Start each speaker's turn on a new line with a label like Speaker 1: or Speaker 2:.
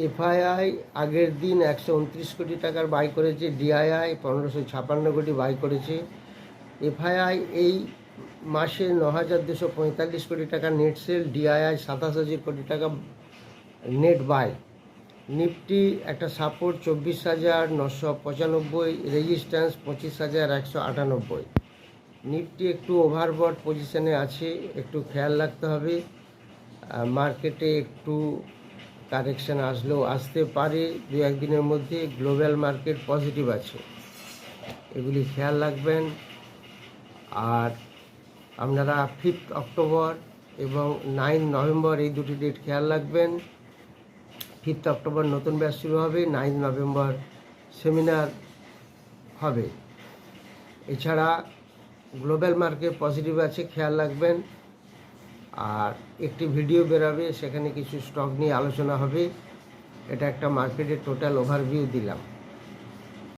Speaker 1: FII আগের দিন 129 কোটি টাকার বাই করেছে, ডিআইআই 1556 কোটি বাই করেছে। এফআইআই এই মাসে 9245 কোটি টাকা নেট সেল, ডিআইআই 27,000 কোটি টাকা নেট বাই। নিফটি একটা সাপোর্ট 24,995, রেজিস্ট্যান্স 25,198। নিফটি একটু ওভারবট পজিশনে আছে, একটু খেয়াল রাখতে হবে। মার্কেটে একটু কারেকশান আসলেও আসতে পারে দু একদিনের মধ্যে। গ্লোবাল মার্কেট পজিটিভ আছে, এগুলি খেয়াল রাখবেন। আর আপনারা 5 অক্টোবর এবং 9 নভেম্বর এই দুটি ডেট খেয়াল রাখবেন। 5 অক্টোবর নতুন ব্যাচ শুরু হবে, 9 নভেম্বর সেমিনার হবে। এছাড়া গ্লোবাল মার্কেট পজিটিভ আছে, খেয়াল রাখবেন। আর একটি ভিডিও বেরাবে, সেখানে কিছু স্টক নিয়ে আলোচনা হবে। এটা একটা মার্কেটের টোটাল ওভারভিউ দিলাম।